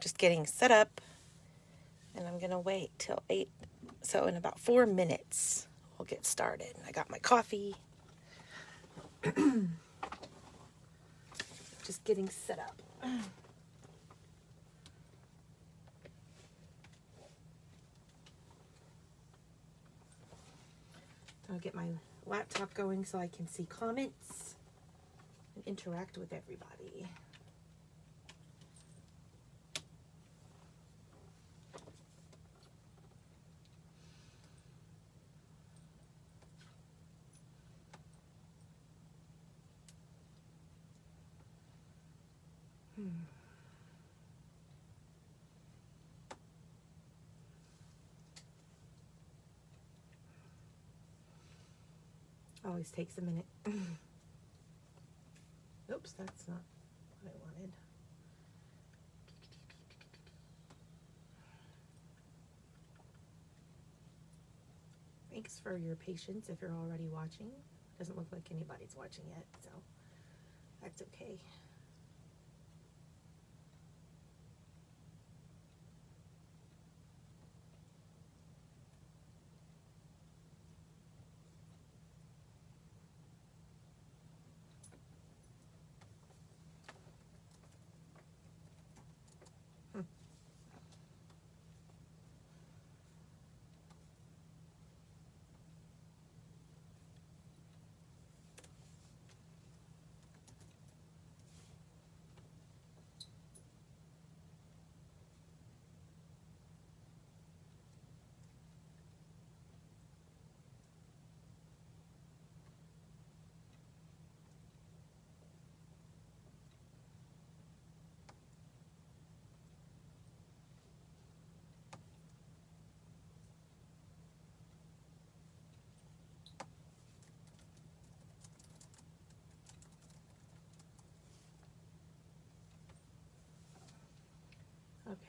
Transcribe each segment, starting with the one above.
Just getting set up, and I'm gonna wait till 8. So in about 4 minutes, we'll get started. I got my coffee. Just getting set up. I'll get my laptop going so I can see comments and interact with everybody. Always takes a minute. Oops, that's not what I wanted. Thanks for your patience if you're already watching. Doesn't look like anybody's watching yet, so that's okay.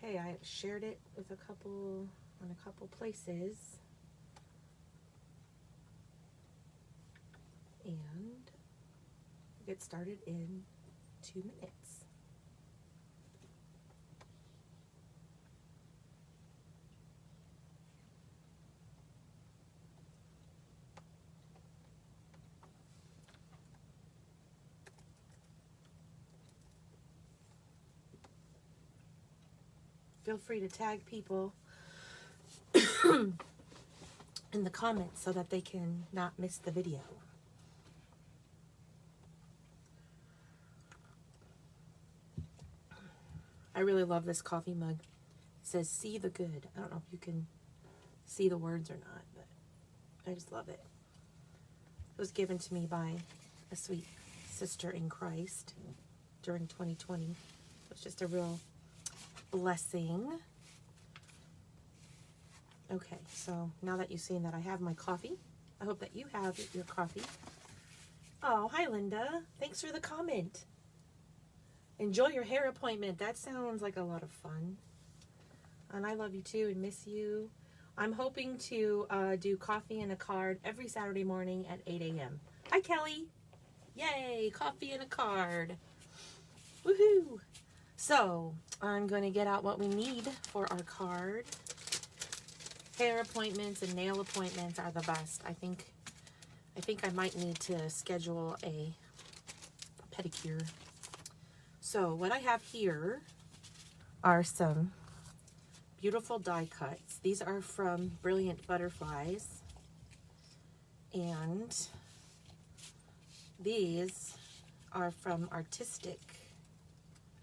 Okay, I shared it with a couple places, and we'll get started in 2 minutes. Feel free to tag people in the comments so that they can not miss the video. I really love this coffee mug. It says, "See the good." I don't know if you can see the words or not, but I just love it. It was given to me by a sweet sister in Christ during 2020. It's just a real blessing. Okay, so now that you've seen that I have my coffee, I hope that you have your coffee. Oh, hi Linda. Thanks for the comment. Enjoy your hair appointment. That sounds like a lot of fun. And I love you too and miss you. I'm hoping to do coffee and a card every Saturday morning at 8 a.m. Hi Kelly. Yay, coffee and a card. Woohoo. So I'm going to get out what we need for our card. Hair appointments and nail appointments are the best. I think I might need to schedule a pedicure. So what I have here are some beautiful die cuts. These are from Brilliant Butterflies. And these are from Artistic.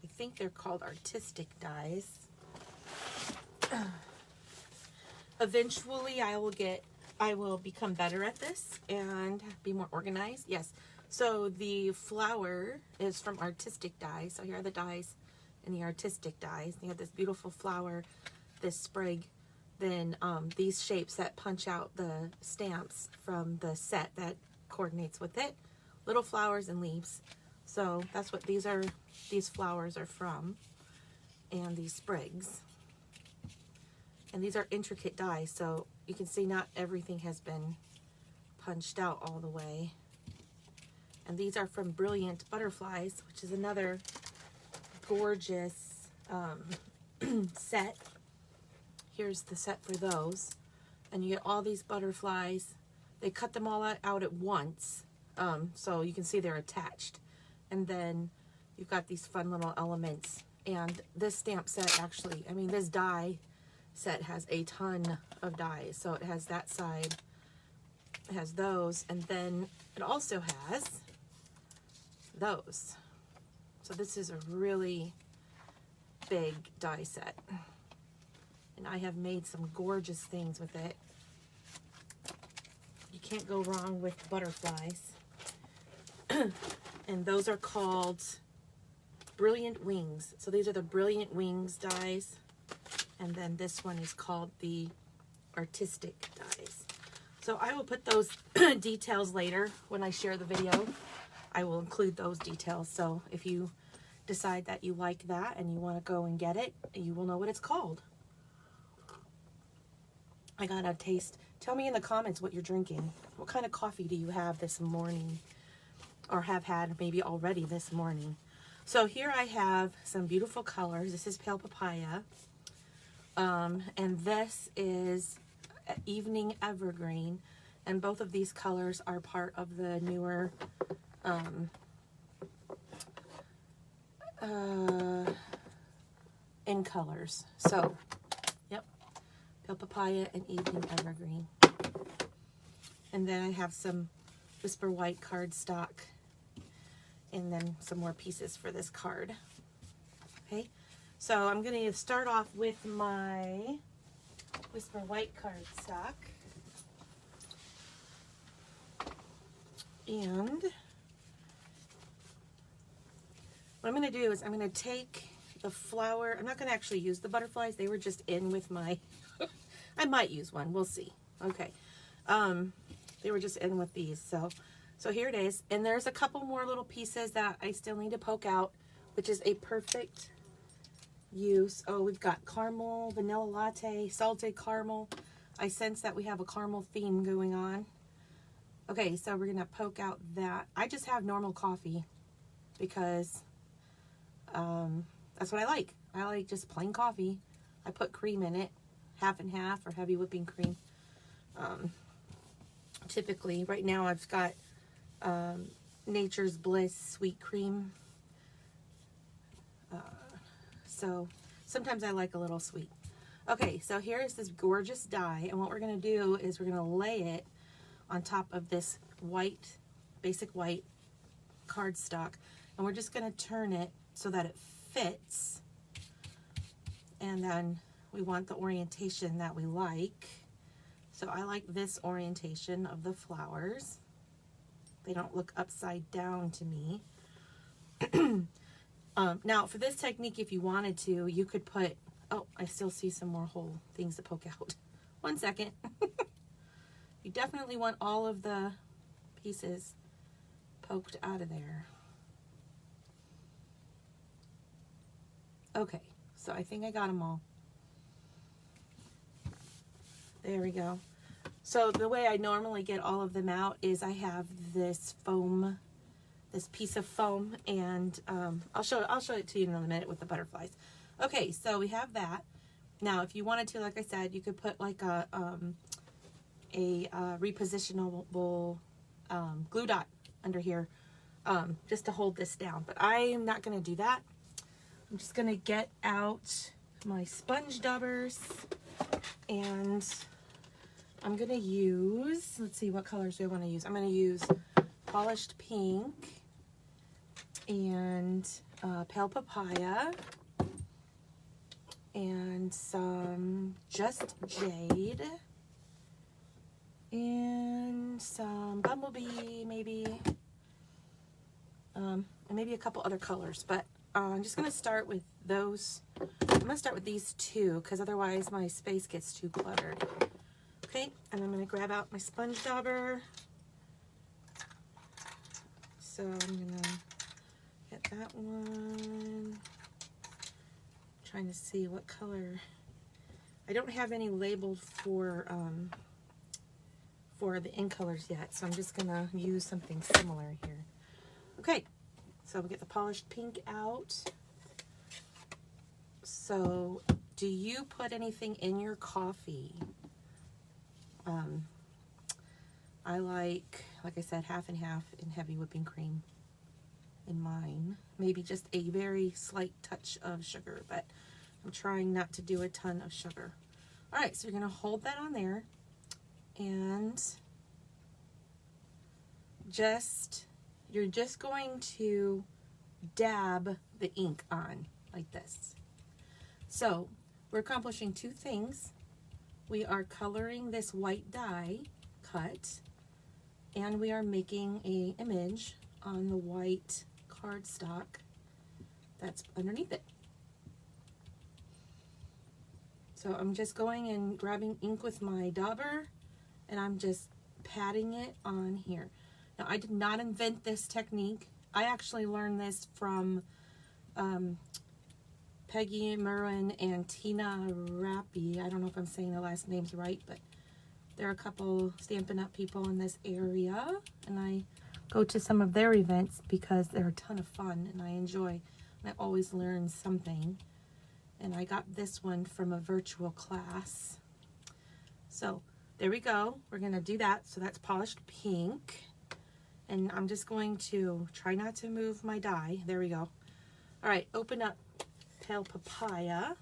I think they're called Artistic dies. Eventually I will become better at this and be more organized. Yes. So the flower is from Artistic dies. So here are the dies in the Artistic dies. They have this beautiful flower, this sprig, then these shapes that punch out the stamps from the set that coordinates with it, little flowers and leaves. So that's what these flowers are from. and these sprigs. And these are intricate dies, so you can see not everything has been punched out all the way. And these are from Brilliant Butterflies, which is another gorgeous set. Here's the set for those. And you get all these butterflies. They cut them all out at once, so you can see they're attached. And then you've got these fun little elements. And this stamp set actually, I mean, this die set has a ton of dies. So it has that side, it has those, and then it also has those. So this is a really big die set. And I have made some gorgeous things with it. You can't go wrong with butterflies. And those are called Brilliant Wings. So these are the Brilliant Wings dies. And then this one is called the Artistic dies. So I will put those details later when I share the video. I will include those details. So if you decide that you like that and you want to go and get it, you will know what it's called. I got a taste. Tell me in the comments what you're drinking. What kind of coffee do you have this morning? Or have had maybe already this morning. So here I have some beautiful colors. This is Pale Papaya. And this is Evening Evergreen. And both of these colors are part of the newer in colors. So, yep. Pale Papaya and Evening Evergreen. And then I have some Whisper White cardstock. And then some more pieces for this card. Okay. So I'm going to start off with my Whisper White cardstock. And what I'm going to do is I'm going to take the flower. I'm not going to actually use the butterflies. They were just in with my, I might use one. We'll see. Okay. They were just in with these. So here it is. And there's a couple more little pieces that I still need to poke out, which is a perfect use. Oh, we've got caramel, vanilla latte, salted caramel. I sense that we have a caramel theme going on. Okay, so we're going to poke out that. I just have normal coffee because that's what I like. I like just plain coffee. I put cream in it, half and half, or heavy whipping cream. Typically, right now I've got Nature's Bliss sweet cream. So sometimes I like a little sweet. Okay, so here's this gorgeous die, and what we're going to do is we're going to lay it on top of this white, basic white cardstock, and we're just going to turn it so that it fits. And then we want the orientation that we like. So I like this orientation of the flowers. They don't look upside down to me. Now, for this technique, if you wanted to, you could put, oh, I still see some more whole things to poke out. 1 second. You definitely want all of the pieces poked out of there. Okay, so I think I got them all. There we go. So the way I normally get all of them out is I have this foam, this piece of foam, and I'll show it to you in a minute with the butterflies. Okay, so we have that. Now, if you wanted to, like I said, you could put like a repositionable glue dot under here just to hold this down. But I am not going to do that. I'm just going to get out my sponge daubers, and I'm going to use, let's see, what colors do I want to use? I'm going to use Polished Pink and Pale Papaya and some Just Jade and some Bumblebee, maybe, and maybe a couple other colors. But I'm just going to start with those. I'm going to start with these two because otherwise my space gets too cluttered. Okay, and I'm going to grab out my sponge dauber. So I'm going to get that one. Trying trying to see what color. I don't have any labeled for the in colors yet, so I'm just gonna use something similar here. Okay, so we get the polished pink out. So, do you put anything in your coffee? I like I said, half and half in heavy whipping cream in mine. Maybe just a very slight touch of sugar, but I'm trying not to do a ton of sugar. All right, so you're gonna hold that on there and you're just going to dab the ink on like this. So we're accomplishing two things. We are coloring this white dye cut, and we are making an image on the white cardstock that's underneath it. So I'm just going and grabbing ink with my dauber, and I'm just patting it on here. Now, I did not invent this technique. I actually learned this from Peggy Merwin and Tina Rappy. I don't know if I'm saying the last names right, but they're a couple Stampin' Up! People in this area, and I go to some of their events because they're a ton of fun, and I enjoy. I always learn something, and I got this one from a virtual class. So there we go. We're going to do that. So that's polished pink, and I'm just going to try not to move my die. There we go. All right, open up Pale Papaya.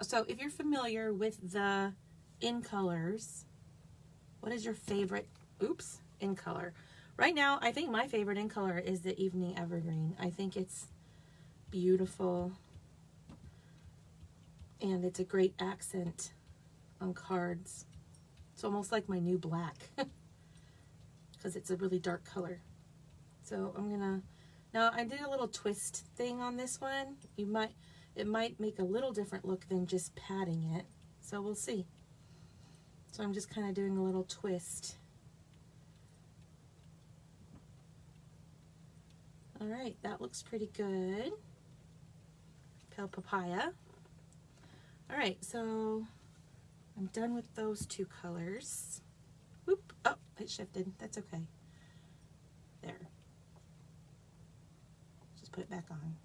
So if you're familiar with the in colors, what is your favorite, in color? Right now, I think my favorite in color is the Evening Evergreen. I think it's beautiful, and it's a great accent on cards. It's almost like my new black, because it's a really dark color. So I'm gonna, now I did a little twist thing on this one. It might make a little different look than just patting it. So we'll see. So I'm just kind of doing a little twist. All right, that looks pretty good. Pale Papaya. All right, so I'm done with those two colors. Whoop, oh, it shifted, that's okay. There. Just put it back on.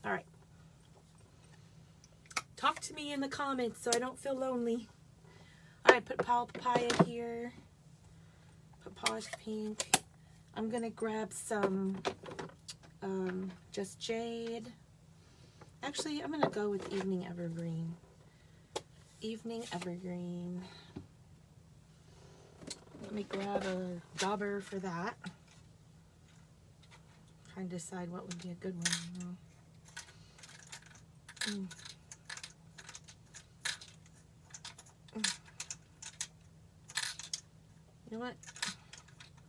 All right. Talk to me in the comments so I don't feel lonely. All right, put Pale Papaya here. Put polished pink. I'm gonna grab some Just Jade. Actually, I'm gonna go with Evening Evergreen. Evening Evergreen. Let me grab a dauber for that. Trying to decide what would be a good one. You know what?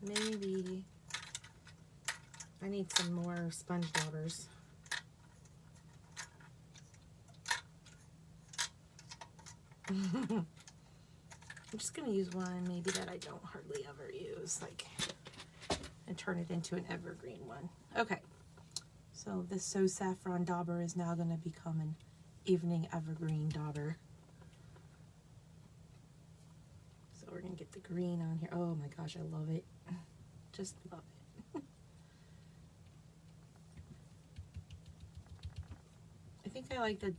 Maybe I need some more sponge daubers. I'm just gonna use one maybe that I don't hardly ever use, and turn it into an evergreen one. Okay, so this So Saffron dauber is now gonna become an Evening Evergreen dauber. So we're gonna get the green on here. Oh my gosh, I love it. Just love it. I think I like the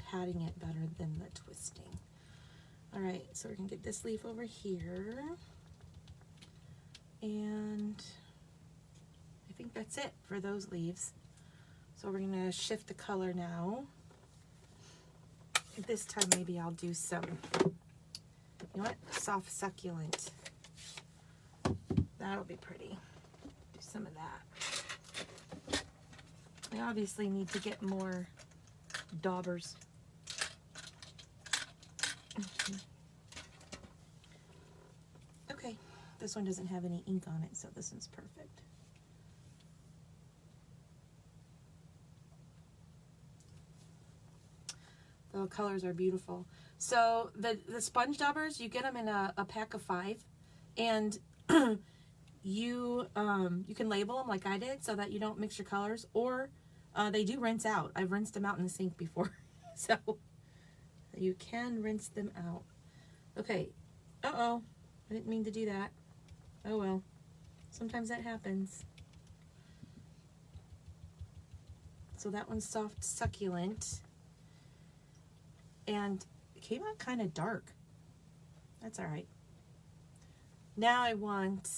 patting it better than the twisting. All right, so we're gonna get this leaf over here, and I think that's it for those leaves. So we're gonna shift the color now. This time maybe I'll do some, you know what, soft succulent. That'll be pretty. Do some of that. I obviously need to get more daubers. Okay, this one doesn't have any ink on it, so this one's perfect. The colors are beautiful. So the sponge daubers, you get them in a pack of 5, and you can label them like I did so that you don't mix your colors, or they do rinse out. I've rinsed them out in the sink before. So you can rinse them out. Okay. Uh-oh. I didn't mean to do that. Oh well. Sometimes that happens. So that one's soft succulent. And it came out kind of dark. That's all right. Now I wanted,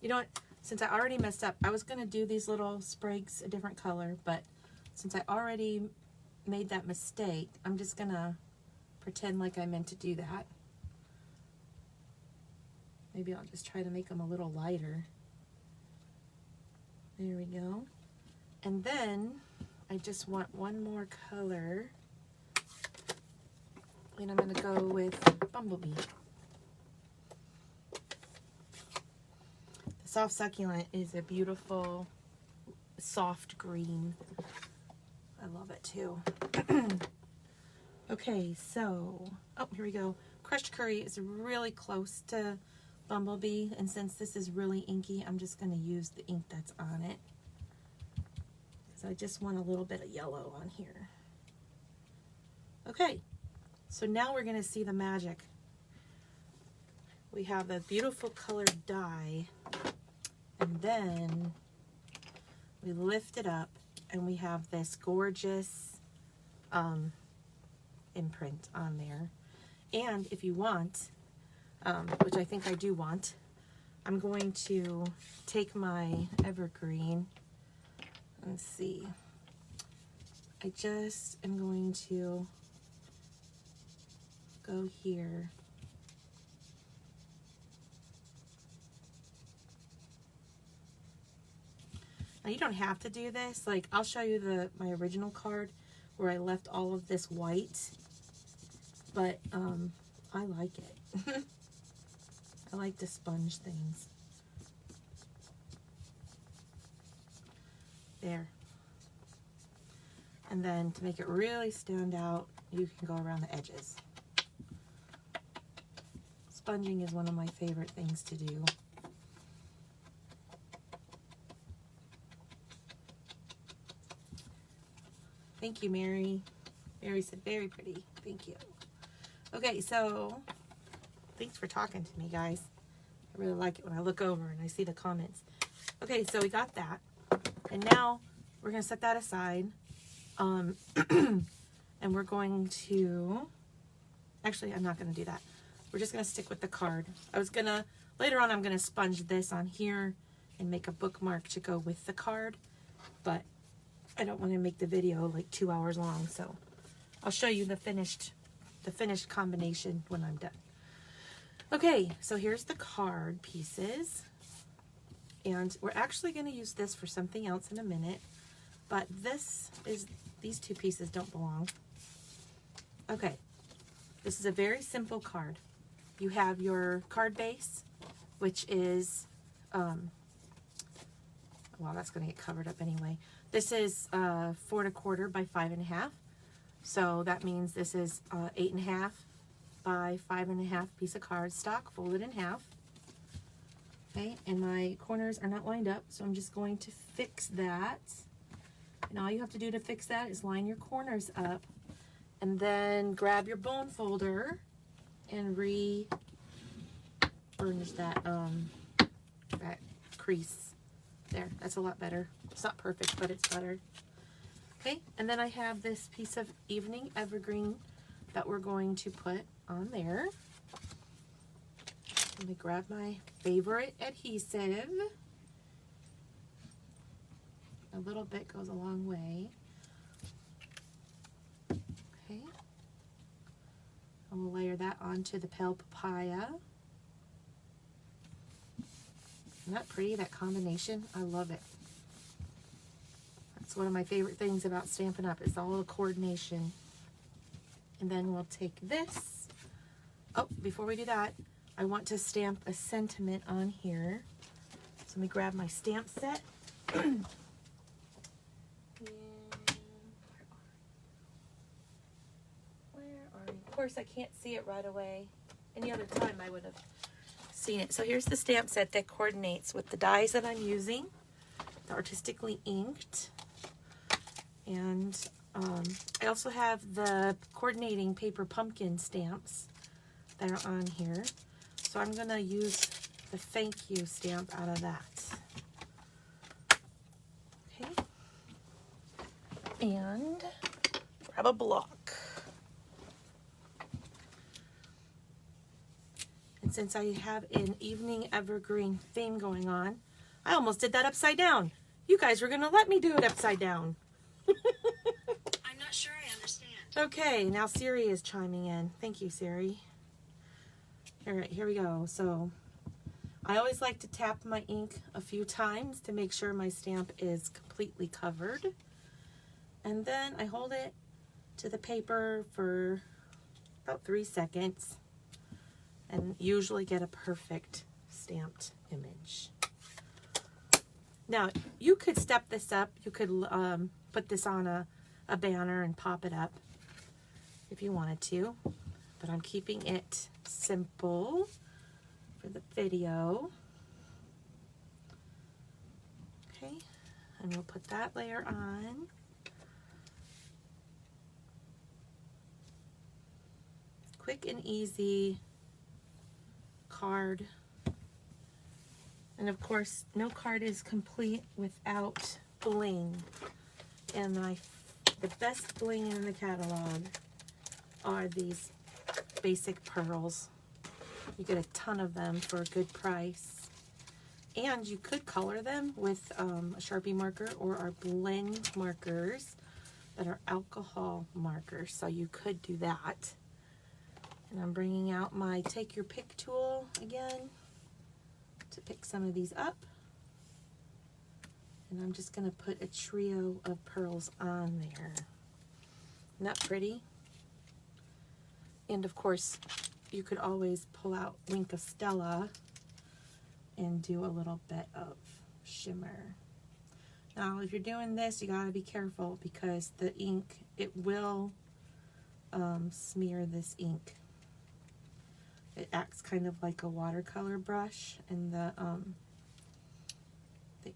you know what, since I already messed up, I was going to do these little sprigs a different color, but since I already made that mistake, I'm just going to pretend like I meant to do that. Maybe I'll just try to make them a little lighter. There we go. And then I just want one more color. And I'm going to go with Bumblebee. The soft succulent is a beautiful, soft green. I love it too. Okay, so, oh, here we go. Crushed Curry is really close to Bumblebee, and since this is really inky, I'm just going to use the ink that's on it. Because I just want a little bit of yellow on here. Okay, so now we're going to see the magic. We have a beautiful colored dye, and then we lift it up, and we have this gorgeous imprint on there. And if you want, which I think I do want, I'm going to take my evergreen. Let's see. I just am going to go here. Now you don't have to do this. Like, I'll show you my original card where I left all of this white, but I like it. I like to sponge things. There. And then to make it really stand out, you can go around the edges. Sponging is one of my favorite things to do. Thank you, Mary. Mary said very pretty. Thank you. Okay, so thanks for talking to me, guys. I really like it when I look over and I see the comments. Okay, so we got that. And now we're going to set that aside. And we're going to... Actually, I'm not going to do that. We're just going to stick with the card. Later on, I'm going to sponge this on here and make a bookmark to go with the card. But I don't want to make the video like 2 hours long, so I'll show you the finished combination when I'm done. Okay, so here's the card pieces, and we're actually going to use this for something else in a minute, but these two pieces don't belong. Okay, this is a very simple card. You have your card base, which is, well, that's going to get covered up anyway. This is 4 1/4 by 5 1/2. So that means this is 8 1/2 by 5 1/2 piece of cardstock folded in half. Okay, and my corners are not lined up, so I'm just going to fix that. And all you have to do to fix that is line your corners up, and then grab your bone folder and burnish that crease. There, that's a lot better. It's not perfect, but it's better. Okay, and then I have this piece of evening evergreen that we're going to put on there. Let me grab my favorite adhesive. A little bit goes a long way. Okay. And we'll layer that onto the pale papaya. Isn't that pretty, that combination? I love it. That's one of my favorite things about Stampin' Up! Is all the coordination. And then we'll take this. Oh, before we do that, I want to stamp a sentiment on here. So let me grab my stamp set. And where are you? Of course, I can't see it right away. Any other time I would have seen it. So here's the stamp set that coordinates with the dies that I'm using, the artistically inked. And I also have the coordinating paper pumpkin stamps that are on here. So I'm going to use the thank you stamp out of that. Okay. And grab a block. And since I have an evening evergreen theme going on, I almost did that upside down. You guys were going to let me do it upside down. I'm not sure I understand. Okay, now Siri is chiming in. Thank you, Siri. All right, here we go. So I always like to tap my ink a few times to make sure my stamp is completely covered. And then I hold it to the paper for about 3 seconds and usually get a perfect stamped image. Now, you could step this up. You could put this on a banner and pop it up if you wanted to, but I'm keeping it simple for the video. Okay, and we'll put that layer on. Quick and easy card. And of course, no card is complete without bling. And the best bling in the catalog are these basic pearls. You get a ton of them for a good price. And you could color them with a Sharpie marker or our blend markers that are alcohol markers. So you could do that. And I'm bringing out my take your pick tool again to pick some of these up. And I'm just going to put a trio of pearls on there. Isn't that pretty? And of course, you could always pull out Wink of Stella and do a little bit of shimmer. Now, if you're doing this, you got to be careful because the ink, it will smear this ink. It acts kind of like a watercolor brush, and the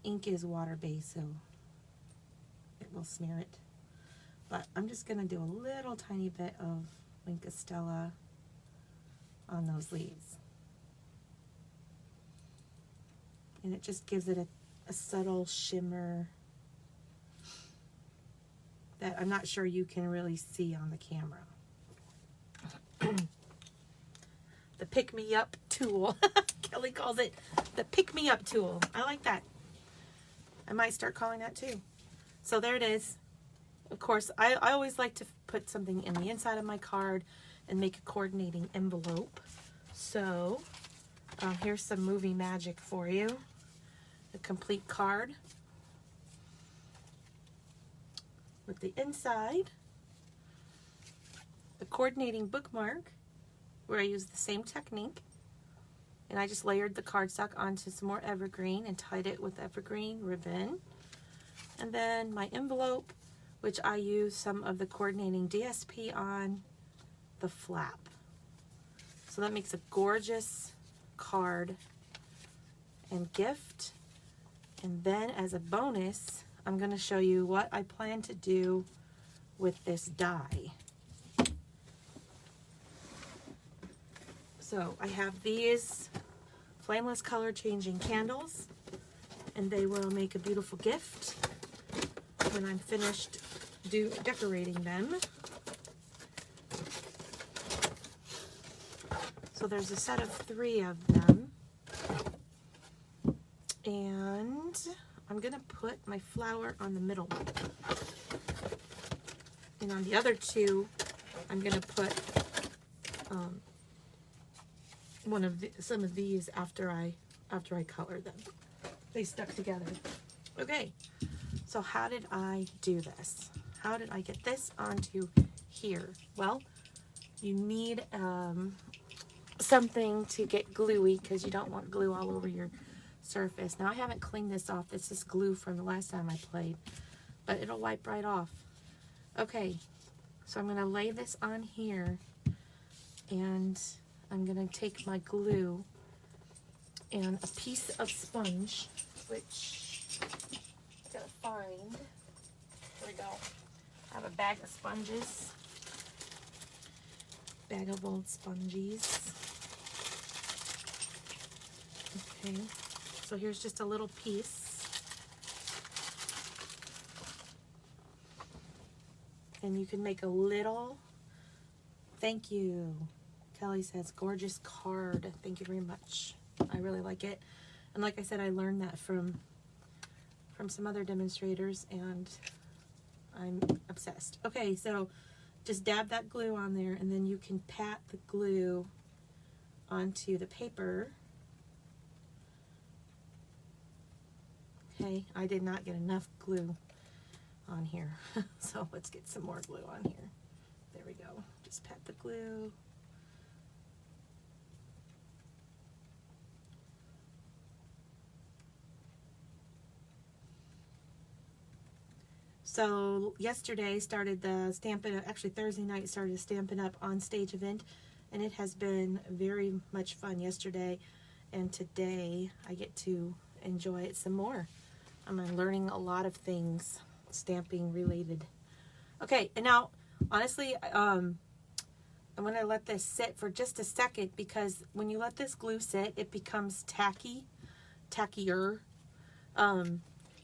ink is water-based, so it will smear it. But I'm just going to do a little tiny bit of Wink of Stella on those leaves. And it just gives it a subtle shimmer that I'm not sure you can really see on the camera. The pick-me-up tool. Kelly calls it the pick-me-up tool. I like that. I might start calling that too. So there it is. Of course, I always like to put something in the inside of my card and make a coordinating envelope. So here's some movie magic for you. A complete card with the inside, the coordinating bookmark, where I use the same technique, and I just layered the cardstock onto some more evergreen and tied it with evergreen ribbon. And then my envelope, which I use some of the coordinating DSP on the flap. So that makes a gorgeous card and gift. And then as a bonus, I'm going to show you what I plan to do with this die. So I have these flameless color changing candles, and they will make a beautiful gift when I'm finished decorating them. So there's a set of 3 of them, and I'm gonna put my flower on the middle one, and on the other 2 I'm gonna put some of these after I color them. They stuck together. Okay, so how did I do this? How did I get this onto here? Well, you need something to get gluey because you don't want glue all over your surface. Now I haven't cleaned this off. This is glue from the last time I played, but it'll wipe right off. Okay, so I'm gonna lay this on here, and I'm gonna take my glue and a piece of sponge, which I'm gonna find. Here we go. I have a bag of sponges. Bag of old sponges. Okay, so here's just a little piece. And you can make a little, thank you. Kelly says, gorgeous card. Thank you very much. I really like it. And like I said, I learned that from some other demonstrators, and I'm obsessed. Okay, so just dab that glue on there, and then you can pat the glue onto the paper. Okay, I did not get enough glue on here. So let's get some more glue on here. There we go. Just pat the glue. So yesterday started the Stampin' Up, actually Thursday night started the Stampin' Up on Stage event, and it has been very much fun yesterday, and today I get to enjoy it some more. I'm learning a lot of things stamping related. Okay, and now honestly, I'm going to let this sit for just a second, because when you let this glue sit, it becomes tackier.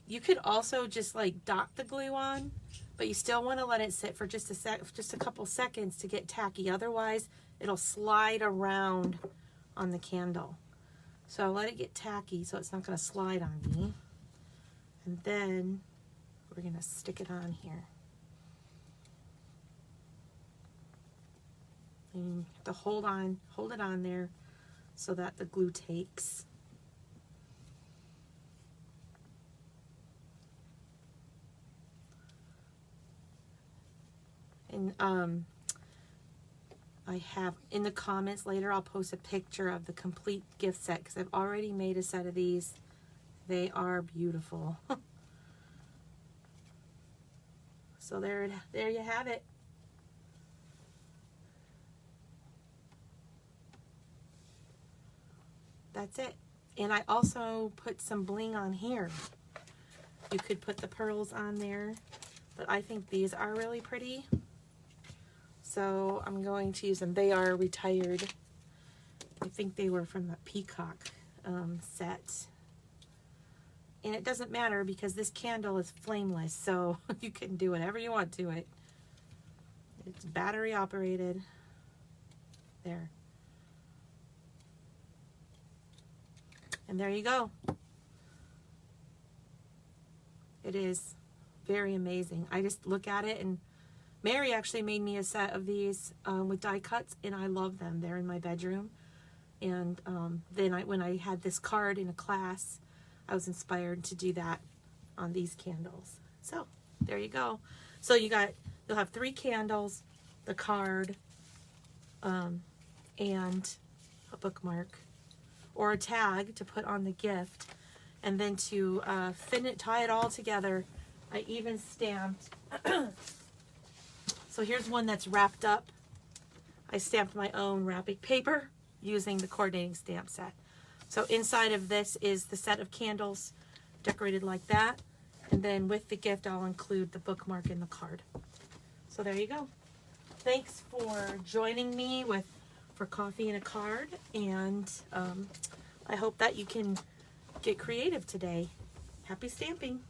You could also just like dot the glue on, but you still want to let it sit for just a couple seconds to get tacky. Otherwise, it'll slide around on the candle. So I'll let it get tacky so it's not going to slide on me. And then we're going to stick it on here. And you have to hold it on there so that the glue takes. And I have in the comments later, I'll post a picture of the complete gift set, because I've already made a set of these. They are beautiful. So there you have it. That's it. And I also put some bling on here. You could put the pearls on there, but I think these are really pretty. So I'm going to use them. They are retired. I think they were from the Peacock set. And it doesn't matter because this candle is flameless, so you can do whatever you want to it. It's battery operated. There. And there you go. It is very amazing. I just look at it, and Mary actually made me a set of these with die cuts, and I love them. They're in my bedroom. And then when I had this card in a class, I was inspired to do that on these candles. So there you go. So you'll have 3 candles, the card, and a bookmark or a tag to put on the gift. And then to tie it all together, I even stamped. So here's one that's wrapped up. I stamped my own wrapping paper using the coordinating stamp set. So inside of this is the set of candles decorated like that. And then with the gift, I'll include the bookmark in the card. So there you go. Thanks for joining me for coffee and a card. And I hope that you can get creative today. Happy stamping.